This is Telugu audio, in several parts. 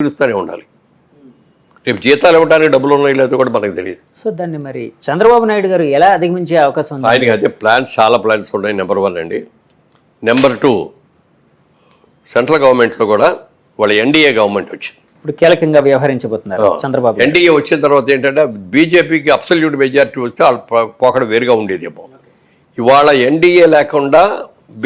పిలుస్తూనే ఉండాలి. రేపు జీతాలు ఇవ్వడానికి డబ్బులు ఉన్నాయి లేదో కూడా మనకు తెలియదు. సో దాన్ని మరి చంద్రబాబు నాయుడు గారు ఎలా అధిగమించే అవకాశం ఉంది? ఆయనకి అయితే ప్లాన్స్, చాలా ప్లాన్స్ ఉన్నాయి. నెంబర్ 1 అండి. నెంబర్ 2, సెంట్రల్ గవర్నమెంట్లో కూడా వాళ్ళ ఎన్డీఏ గవర్నమెంట్ వచ్చింది. ఇప్పుడు కీలకంగా వ్యవహరించబోతున్నారు చంద్రబాబు. ఎన్డీఏ వచ్చిన తర్వాత ఏంటంటే బీజేపీకి అబ్సల్యూట్ మెజారిటీ వస్తే వాళ్ళ పోకడ వేరుగా ఉండేదేమో. ఇవాళ ఎన్డీఏ లేకుండా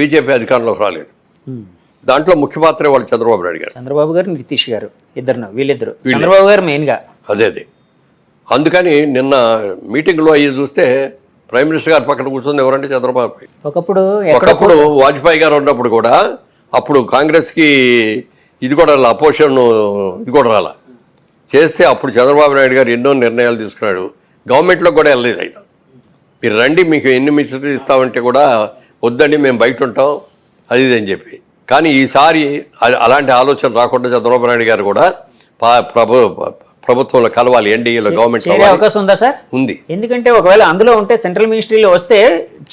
బీజేపీ అధికారంలోకి రాలేదు. దాంట్లో ముఖ్య పాత్ర వాళ్ళు చంద్రబాబు నాయుడు గారు, చంద్రబాబు గారు, నితీష్ గారు, వీళ్ళిద్దరు. చంద్రబాబు గారు మెయిన్గా అదే. అందుకని నిన్న మీటింగ్లో అయ్యి చూస్తే ప్రైమ్ మినిస్టర్ గారు పక్కన కూర్చుంది ఎవరంటే చంద్రబాబు. ఒకప్పుడు వాజ్పేయి గారు ఉన్నప్పుడు కూడా అప్పుడు కాంగ్రెస్కి ఇది కూడా అపోజిషన్ ఇది కూడా రాలా చేస్తే అప్పుడు చంద్రబాబు నాయుడు గారు ఎన్నో నిర్ణయాలు తీసుకున్నాడు. గవర్నమెంట్లో కూడా వెళ్ళలేదు ఆయన. మీరు రండి, మీకు ఎన్ని మినిస్టర్లు ఇస్తామంటే కూడా వద్దండి, మేము బయట ఉంటాం అది ఇది అని చెప్పి. కానీ ఈసారి అలాంటి ఆలోచన రాకుండా చంద్రబాబు నాయుడు గారు కూడా ప్రభుత్వంలో కలవాలి, ఎన్డీఏలో గవర్నమెంట్ అవకాశం ఉందా సార్? ఉంది. ఎందుకంటే ఒకవేళ అందులో ఉంటే సెంట్రల్ మినిస్ట్రీలో వస్తే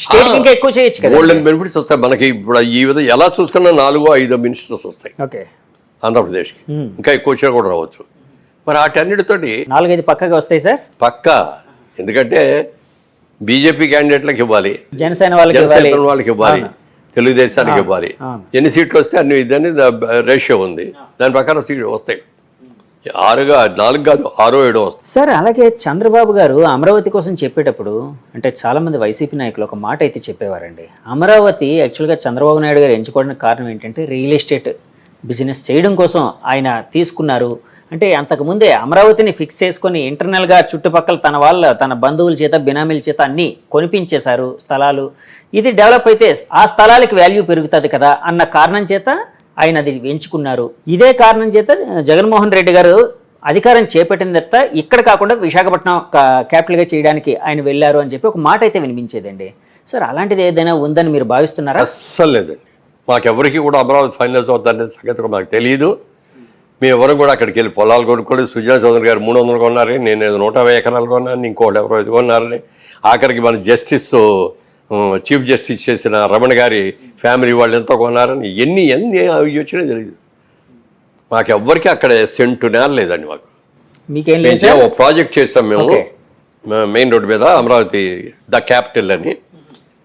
స్టేట్ ఇంకా ఎక్కువ చేయొచ్చు కదా, గోల్డెన్ బెనిఫిట్స్ వస్తాయి మనకి. ఇప్పుడు ఈ విధంగా ఎలా చూసుకున్నా 4-5 మినిస్టర్స్ వస్తాయి ఆంధ్రప్రదేశ్కి. ఇంకా ఎక్కువ వచ్చినా కూడా రావచ్చు. మరి వాటన్నిటితోటి 4-5 పక్కగా వస్తాయి సార్, పక్కా. ఎందుకంటే బీజేపీ క్యాండిడేట్లకు ఇవ్వాలి, జనసేన వాళ్ళకి ఇవ్వాలి, తెలుగుదేశానికి ఇవ్వాలి. ఎన్ని సీట్లు వస్తే అన్ని ఇదని రేషియో ఉంది. దాని ప్రకారం సీట్లు వస్తాయి. 4 కాదు 6-7 వస్తాయి సార్. అలాగే చంద్రబాబు గారు అమరావతి కోసం చెప్పేటప్పుడు అంటే చాలా మంది వైసీపీ నాయకులు ఒక మాట అయితే చెప్పేవారండి. అమరావతి యాక్చువల్గా చంద్రబాబు నాయుడు గారు ఎంచుకోవడానికి కారణం ఏంటంటే రియల్ ఎస్టేట్ బిజినెస్ చేయడం కోసం ఆయన తీసుకున్నారు. అంటే అంతకుముందే అమరావతిని ఫిక్స్ చేసుకొని ఇంటర్నల్గా చుట్టుపక్కల తన బంధువుల చేత, బినామీల చేత అన్నీ కొనిపించేశారు స్థలాలు. ఇది డెవలప్ అయితే ఆ స్థలాలకి వాల్యూ పెరుగుతుంది కదా అన్న కారణం చేత ఆయన అది ఎంచుకున్నారు. ఇదే కారణం చేత జగన్మోహన్ రెడ్డి గారు అధికారం చేపట్టిన తర్వాత ఇక్కడ కాకుండా విశాఖపట్నం క్యాపిటల్గా చేయడానికి ఆయన వెళ్ళారు అని చెప్పి ఒక మాట అయితే వినిపించేదండి. సార్ అలాంటిది ఏదైనా ఉందని మీరు భావిస్తున్నారా? అస్సలు లేదండి. మాకెవరికి కూడా అమరావతి ఫైనల్స్ అవుతుందనే సంగతి కూడా మాకు తెలియదు. మేము ఎవరు కూడా అక్కడికి వెళ్ళి పొలాలు కొనుక్కోలేదు. సుజనా చౌదరి గారు 300 కొన్నారని, నేను 150 ఎకరాలు కొన్నాను, ఇంకోటి ఎవరో 5 కొన్నారని. ఆఖరికి మన చీఫ్ జస్టిస్ చేసిన రమణ గారి ఫ్యామిలీ వాళ్ళు ఎంతో కొన్నారని, ఎన్ని అవి వచ్చినా తెలియదు. మాకెవ్వరికి అక్కడ సెంటు నేల లేదండి. మాకు మీకేం లేదు. ఒక ప్రాజెక్ట్ చేసాం మేము మెయిన్ రోడ్డు మీద, అమరావతి ద క్యాపిటల్ అని.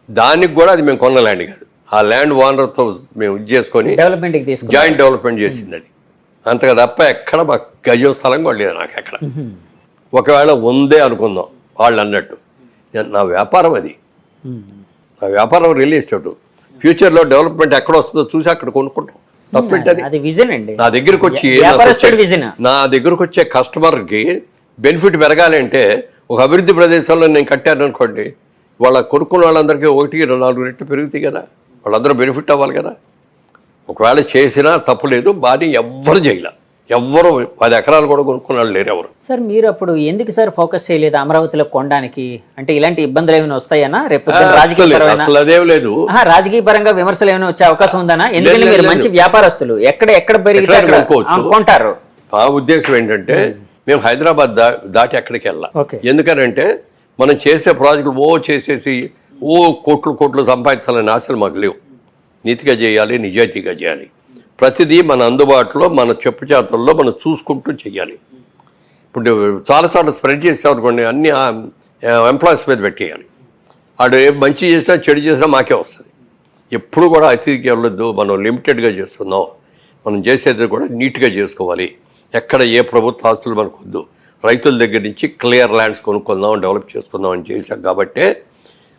దానికి కూడా అది మేము కొన్న ల్యాండ్ కాదు, ఆ ల్యాండ్ ఓనర్తో మేము ఇది చేసుకొని జాయింట్ డెవలప్మెంట్ చేసింది అది. అంతగా తప్ప ఎక్కడ మాకు గజం స్థలం కూడా లేదు నాకు ఎక్కడ. ఒకవేళ ఉందే అనుకుందాం వాళ్ళు అన్నట్టు. నా వ్యాపారం అది, నా వ్యాపారం రియల్ ఎస్టేట్. ఫ్యూచర్లో డెవలప్మెంట్ ఎక్కడ వస్తుందో చూసి అక్కడ కొనుక్కుంటాం. అది విజన్ అండి. నా దగ్గరకు వచ్చే కస్టమర్కి బెనిఫిట్ పెరగాలి అంటే ఒక అభివృద్ధి ప్రదేశంలో నేను కట్టాను అనుకోండి, వాళ్ళ కొనుక్కున్న వాళ్ళందరికీ 1-4 రెట్లు పెరుగుతాయి కదా, వాళ్ళందరూ బెనిఫిట్ అవ్వాలి కదా. ఒకవేళ చేసినా తప్పు లేదు, బాగా ఎవ్వరు చేయలే. ఎవ్వరు 10 ఎకరాలు కూడా కొనుక్కున్నాళ్ళు లేరు ఎవరు. సార్ మీరు అప్పుడు ఎందుకు సార్ ఫోకస్ చేయలేదు అమరావతిలో కొనడానికి? అంటే ఇలాంటి ఇబ్బందులు ఏమైనా వస్తాయనా రేపు? అసలు అదేం లేదు. రాజకీయ పరంగా విమర్శలు ఏమైనా వచ్చే అవకాశం ఉందనా? ఎందుకంటే మీరు మంచి వ్యాపారస్తులు, ఎక్కడ పెరిగితే కొంటారు. మా ఉద్దేశం ఏంటంటే మేము హైదరాబాద్ దాటి ఎక్కడికి వెళ్ళాం. ఎందుకనంటే మనం చేసే ప్రాజెక్టులు చేసేసి కోట్లు సంపాదించాలని ఆశలు మాకు లేవు. నీతిగా చేయాలి, నిజాయితీగా చేయాలి. ప్రతిదీ మన అందుబాటులో, మన చెప్పుచేతల్లో మనం చూసుకుంటూ చేయాలి. ఇప్పుడు చాలాసార్లు స్ప్రెడ్ చేసామనుకోండి, అన్ని ఎంప్లాయీస్ మీద పెట్టేయాలి. వాడు మంచి చేసినా చెడు చేసినా మాకే వస్తుంది. ఎప్పుడు కూడా అతిథికి వెళ్ళొద్దు. మనం లిమిటెడ్గా చేస్తున్నాం. మనం చేసేది కూడా నీట్గా చేసుకోవాలి. ఎక్కడ ఏ ప్రభుత్వ ఆస్తులు మనకు వద్దు. రైతుల దగ్గర నుంచి క్లియర్ ల్యాండ్స్ కొనుక్కుందాం, డెవలప్ చేసుకుందాం అని చేశాం. కాబట్టి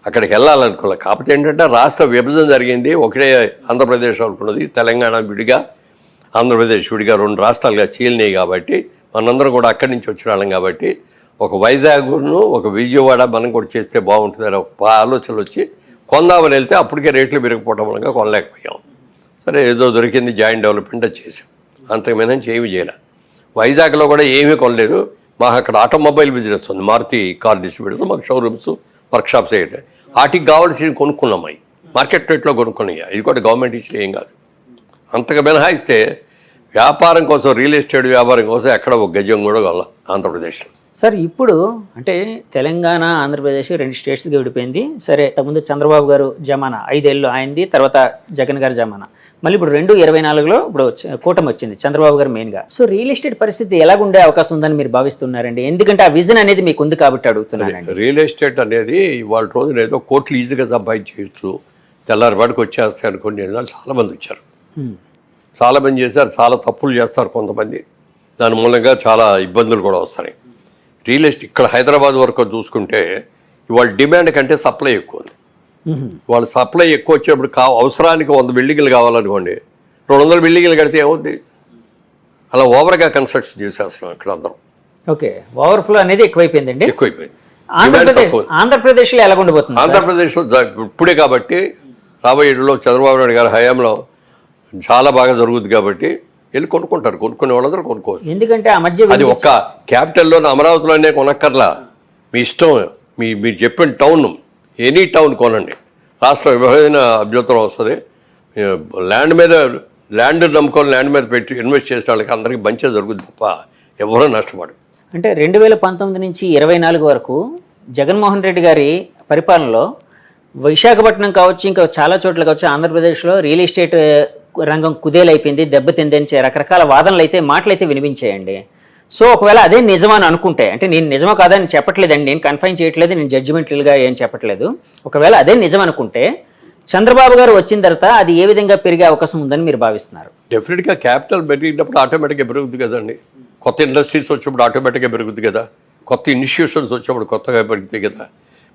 అక్కడికి వెళ్ళాలనుకోవాలి. కాకపోతే ఏంటంటే రాష్ట్ర విభజన జరిగింది, ఒకటే ఆంధ్రప్రదేశ్ అనుకున్నది. తెలంగాణ విడిగా, ఆంధ్రప్రదేశ్ విడిగా 2 రాష్ట్రాలుగా చీలినాయి. కాబట్టి మనందరం కూడా అక్కడి నుంచి వచ్చిన వాళ్ళం. కాబట్టి ఒక వైజాగ్ను, ఒక విజయవాడ మనం కూడా చేస్తే బాగుంటుందని ఒక ఆలోచనలు వచ్చి కొందామని వెళ్తే అప్పటికే రేట్లు పెరిగిపోవడం వల్ల కొనలేకపోయాం. సరే ఏదో దొరికింది, జాయింట్ డెవలప్మెంట్ చేసాం. అంతకుమించి ఏమీ చేయలే. వైజాగ్లో కూడా ఏమీ కొనలేదు. మాకు అక్కడ ఆటోమొబైల్ బిజినెస్ ఉంది, మారుతి కార్ డిస్ట్రిబ్యూటర్స్. మాకు షోరూమ్స్, వర్క్షాప్స్ అయ్యాయి. వాటికి కావాల్సి కొనుక్కున్నాయి, మార్కెట్ రేట్లో కొనుక్కున్నాయి. ఇది కూడా గవర్నమెంట్ ఇచ్చిన ఏం కాదు. అంతగా మినహాయిస్తే వ్యాపారం కోసం, రియల్ ఎస్టేట్ వ్యాపారం కోసం ఎక్కడ ఒక గజం కూడా కొనాల ఆంధ్రప్రదేశ్లో. సార్ ఇప్పుడు అంటే తెలంగాణ, ఆంధ్రప్రదేశ్ 2 స్టేట్స్గా విడిపోయింది. సరే, ముందు చంద్రబాబు గారు జమానా 5 ఏళ్ళు అయింది, తర్వాత జగన్ గారి జమానా. మళ్ళీ ఇప్పుడు 2024లో ఇప్పుడు కూటమి వచ్చింది, చంద్రబాబు గారు మెయిన్గా. సో రియల్ ఎస్టేట్ పరిస్థితి ఎలాగుండే అవకాశం ఉందని మీరు భావిస్తున్నారండి? ఎందుకంటే ఆ విజన్ అనేది మీకు ఉంది కాబట్టి అడుగుతున్నానండి. రియల్ ఎస్టేట్ అనేది ఇవాళ రోజున ఏదో కోట్లు ఈజీగా సంపాదించవచ్చు, తెల్లారిపాటికి వచ్చేస్తాయి అనుకోండి. చాలామంది వచ్చారు, చాలామంది చేశారు, చాలా తప్పులు చేస్తారు కొంతమంది. దాని మూలంగా చాలా ఇబ్బందులు కూడా వస్తాయి. రియల్ ఎస్టేట్ ఇక్కడ హైదరాబాద్ వరకు చూసుకుంటే ఇవాళ డిమాండ్ కంటే సప్లై ఎక్కువ ఉంది. వాళ్ళు సప్లై ఎక్కువ వచ్చేప్పుడు అవసరానికి 100 బిల్డింగ్లు కావాలనుకోండి, 200 బిల్డింగ్లు కడితే ఏమవుద్ది? అలా ఓవర్గా కన్స్ట్రక్షన్ చేసేస్తున్నాం ఇక్కడ అందరం. ఓకే, ఓవర్ఫ్లో అనేది ఎక్కువైపోయిందండి. ఎక్కువైపోయింది. ఆంధ్రప్రదేశ్లో ఎలా ఉండబోతుంది? ఆంధ్రప్రదేశ్లో ఇప్పుడే కాబట్టి రాబోయే ఏళ్ళలో చంద్రబాబు నాయుడు గారి హయాంలో చాలా బాగా జరుగుతుంది కాబట్టి వెళ్ళి కొనుక్కుంటారు, కొనుక్కునే వాళ్ళందరూ కొనుక్కోవచ్చు. ఎందుకంటే ఆ మధ్య అది ఒక్క క్యాపిటల్లోనే అమరావతిలోనే కొనక్కర్లా, మీ ఇష్టం. మీరు చెప్పిన టౌన్, ఎనీ టౌన్ కొనండి, రాష్ట్ర విభజన అభ్యంతరం వస్తుంది. ల్యాండ్ నమ్ముకొని ల్యాండ్ మీద పెట్టి ఇన్వెస్ట్ చేసిన వాళ్ళకి అందరికీ మంచిగా జరుగుతుంది తప్ప ఎవరూ నష్టపడు. అంటే 2019 నుంచి 24 వరకు జగన్మోహన్ రెడ్డి గారి పరిపాలనలో విశాఖపట్నం కావచ్చు, ఇంకా చాలా చోట్ల కావచ్చు, ఆంధ్రప్రదేశ్లో రియల్ ఎస్టేట్ రంగం కుదేలైపోయింది, దెబ్బతిందని రకరకాల వాదనలు అయితే, మాటలు అయితే వినిపించాయండి. సో ఒకవేళ అదే నిజమని అనుకుంటే, అంటే నేను నిజమో కాదని చెప్పట్లేదండి, నేను కన్ఫైన్ చేయట్లేదు, నేను జడ్జిమెంట్లుగా ఏం చెప్పట్లేదు. ఒకవేళ అదే నిజం అనుకుంటే చంద్రబాబు గారు వచ్చిన తర్వాత అది ఏ విధంగా పెరిగే అవకాశం ఉందని మీరు భావిస్తున్నారు? డెఫినెట్గా క్యాపిటల్ పెరిగినప్పుడు ఆటోమేటిక్గా పెరుగుతుంది కదండి. కొత్త ఇండస్ట్రీస్ వచ్చినప్పుడు ఆటోమేటిక్గా పెరుగుతుంది కదా, కొత్త ఇన్స్టిట్యూషన్స్ వచ్చినప్పుడు కొత్తగా పెరుగుతాయి కదా.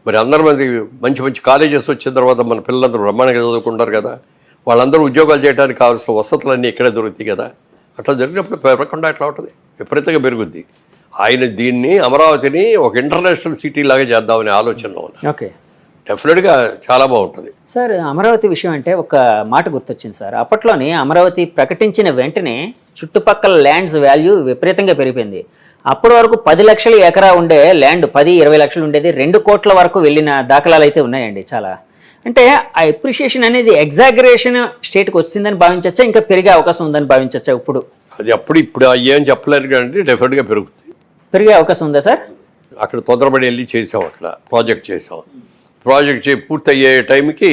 మరి అందరి మంది మంచి మంచి కాలేజెస్ వచ్చిన తర్వాత మన పిల్లలందరూ బ్రహ్మాండంగా చదువుకుంటారు కదా, వాళ్ళందరూ ఉద్యోగాలు చేయడానికి కావాల్సిన వసతులన్నీ ఇక్కడే దొరుకుతాయి కదా. అట్లా జరిగినప్పుడు పెరగకుండా ఎట్లా ఉంటుంది? విపరీతంగా పెరుగుద్ది. ఆయన దీన్ని అమరావతిని ఒక ఇంటర్నేషనల్ సిటీ లాగా చేద్దామనే ఆలోచనలో ఉన్నారు. ఓకే, డెఫినెట్గా చాలా బాగుంటుంది సార్. అమరావతి విషయం అంటే ఒక మాట గుర్తొచ్చింది సార్. అప్పట్లోనే అమరావతి ప్రకటించిన వెంటనే చుట్టుపక్కల ల్యాండ్స్ వాల్యూ విపరీతంగా పెరిగిపోయింది. అప్పటి వరకు 10 లక్షల ఎకరా ఉండే ల్యాండ్ 10-20 లక్షలు ఉండేది, 2 కోట్ల వరకు వెళ్ళిన దాఖలాలు అయితే ఉన్నాయండి చాలా. అంటే ఆ ఎప్రిషియేషన్ అనేది ఎగ్జాగరేషన్ స్టేట్కి వచ్చిందని భావించచ్చా, ఇంకా పెరిగే అవకాశం ఉందని భావించచ్చా? ఇప్పుడు ఏం చెప్పలేరు కానీ డెఫినెట్గా పెరిగే అవకాశం ఉందా సార్? అక్కడ తొందరపడి వెళ్ళి చేసాం, అక్కడ ప్రాజెక్ట్ చేసాం. ప్రాజెక్ట్ పూర్తయ్యే టైంకి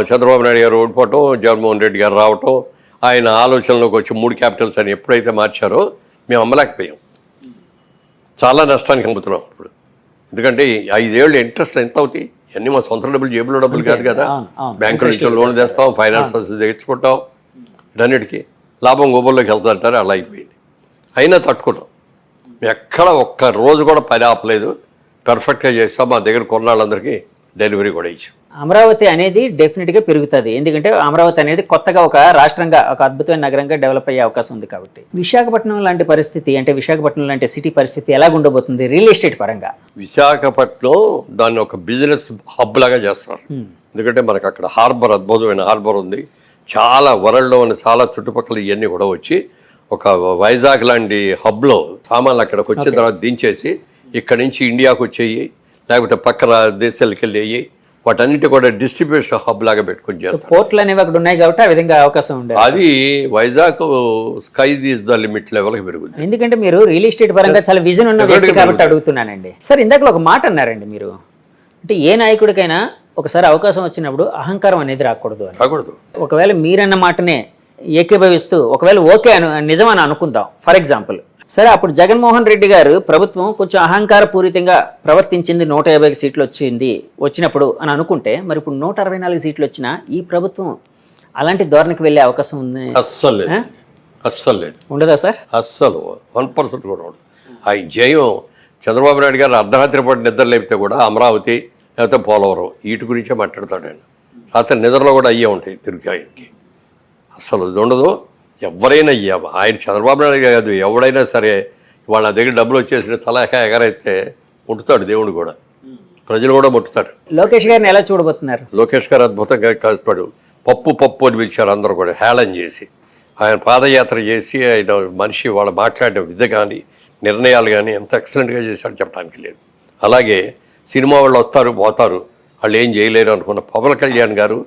చంద్రబాబు నాయుడు గారు ఓడిపోవటం, జగన్మోహన్ రెడ్డి గారు రావటం, ఆయన ఆలోచనలోకి వచ్చి 3 క్యాపిటల్స్ అని ఎప్పుడైతే మార్చారో మేము అమ్మలేకపోయాం. చాలా నష్టానికి అమ్ముతున్నాం ఇప్పుడు. ఎందుకంటే 5 ఏళ్ళు ఇంట్రెస్ట్ ఎంత అవుతాయి? ఇవన్నీ మా సొంత డబ్బులు, జేబులో డబ్బులు కాదు కదా. బ్యాంకుల నుంచి లోన్ తెస్తాం, ఫైనాన్స్ తెచ్చుకుంటాం, వీటన్నిటికీ లాభం గోబల్లోకి వెళ్తారంటారు. అలా అయిపోయింది. అయినా తట్టుకున్నాం. ఎక్కడ ఒక్క రోజు కూడా పని ఆపలేదు, పర్ఫెక్ట్గా చేస్తాం. మా దగ్గర కొన్నాళ్ళందరికీ డెలివరీ కూడా ఇచ్చాం. అమరావతి అనేది డెఫినెట్గా పెరుగుతుంది, ఎందుకంటే అమరావతి అనేది కొత్తగా ఒక రాష్ట్రంగా, ఒక అద్భుతమైన నగరంగా డెవలప్ అయ్యే అవకాశం ఉంది కాబట్టి. విశాఖపట్నం లాంటి పరిస్థితి, అంటే విశాఖపట్నం లాంటి సిటీ పరిస్థితి ఎలా ఉండబోతుంది రియల్ ఎస్టేట్ పరంగా? విశాఖపట్నం దాన్ని ఒక బిజినెస్ హబ్ లాగా చేస్తున్నారు. ఎందుకంటే మనకు అక్కడ హార్బర్, అద్భుతమైన హార్బర్ ఉంది. చాలా వరల్డ్లో ఉన్న చాలా చుట్టుపక్కల ఇవన్నీ కూడా వచ్చి ఒక వైజాగ్ లాంటి హబ్లో సామాన్లు అక్కడికి వచ్చిన తర్వాత దించేసి ఇక్కడ నుంచి ఇండియాకు వచ్చేయి, లేకపోతే పక్క దేశాలకు వెళ్ళి వాటన్నిటి కూడా డిస్ట్రిబ్యూషన్ హబ్ లాగా పెట్టుకుని చేస్తారు. పోర్ట్లు అనేవి అక్కడ ఉన్నాయి కాబట్టి ఆ విధంగా అవకాశం ఉంది. అది Vizag sky is the limit లెవెల్కి పెరుగుతుంది. ఎందుకంటే మీరు రియల్ ఎస్టేట్ పరంగా చాలా విజన్ ఉన్న వ్యక్తి కాబట్టి అడుగుతున్నానండి. సార్, ఇందాక ఒక మాట అన్నారండి మీరు, అంటే ఏ నాయకుడికైనా ఒకసారి అవకాశం వచ్చినప్పుడు అహంకారం అనేది రాకూడదు అని. ఒకవేళ మీరన్న మాటనే ఏకీభవిస్తూ ఒకవేళ ఓకే నిజమని అనుకుందాం ఫర్ ఎగ్జాంపుల్, సరే అప్పుడు జగన్మోహన్ రెడ్డి గారు ప్రభుత్వం కొంచెం అహంకార పూరితంగా ప్రవర్తించింది, 150 సీట్లు వచ్చినప్పుడు అని అనుకుంటే, మరి ఇప్పుడు 164 సీట్లు వచ్చినా ఈ ప్రభుత్వం అలాంటి ధోరణికి వెళ్ళే అవకాశం ఉంది? అస్సలు లేదు. ఉండదా సార్? అస్సలు 1% కూడా ఉండదు. ఆ జయం చంద్రబాబు నాయుడు గారు అర్ధరాత్రి పాటు నిద్ర లేపితే కూడా అమరావతి లేకపోతే పోలవరం వీటి గురించే మాట్లాడతాడు ఆయన. రాత్రి నిద్రలో కూడా అయ్యే ఉంటాయి తిరిగి ఆయనకి. అస్సలు ఇది ఉండదు. ఎవరైనా ఆయన చంద్రబాబు నాయుడు కాదు, ఎవడైనా సరే వాళ్ళ దగ్గర డబ్బులు వచ్చేసి తలక ఎగరైతే ముట్టుతాడు దేవుడు కూడా, ప్రజలు కూడా ముట్టుతాడు. లోకేష్ గారిని ఎలా చూడబోతున్నారు? లోకేష్ గారు అద్భుతంగా కష్టపడు పప్పు అని పిలిచారు అందరూ కూడా, హేళన చేసి. ఆయన పాదయాత్ర చేసి ఆయన మనిషి వాళ్ళు మాట్లాడిన విధ కానీ నిర్ణయాలు కానీ ఎంత ఎక్సలెంట్గా చేశాడు చెప్పడానికి లేదు. అలాగే సినిమా వాళ్ళు వస్తారు పోతారు, వాళ్ళు ఏం చేయలేరు అనుకున్న పవన్ కళ్యాణ్ గారు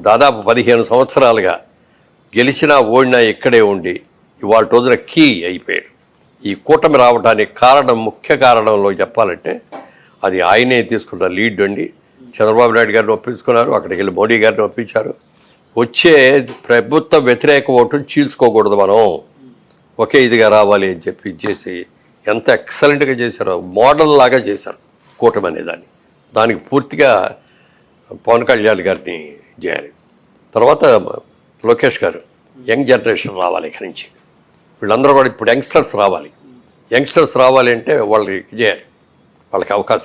దాదాపు 15 సంవత్సరాలుగా గెలిచినా ఓడినా ఇక్కడే ఉండి ఇవాళ రోజున కీ అయిపోయాడు. ఈ కూటమి రావడానికి ముఖ్య కారణంలో చెప్పాలంటే అది ఆయనే తీసుకున్న లీడ్ అండి. చంద్రబాబు నాయుడు గారిని ఒప్పించుకున్నారు, అక్కడికి వెళ్ళి మోడీ గారిని ఒప్పించారు, వచ్చే ప్రభుత్వ వ్యతిరేక ఓటు చీల్చుకోకూడదు, మనం ఒకే ఇదిగా రావాలి అని చెప్పి చేసి ఎంత ఎక్సలెంట్గా చేశారో, మోడల్ లాగా చేశారు కూటమి అనేదాన్ని. దానికి పూర్తిగా పవన్ కళ్యాణ్ గారిని చేయాలి. తర్వాత లోకేష్ గారు, యంగ్ జనరేషన్ రావాలి ఇక్కడి నుంచి, వీళ్ళందరూ కూడా ఇప్పుడు యంగ్స్టర్స్ రావాలి. యంగ్స్టర్స్ రావాలి అంటే వాళ్ళకి చేయాలి, వాళ్ళకి అవకాశం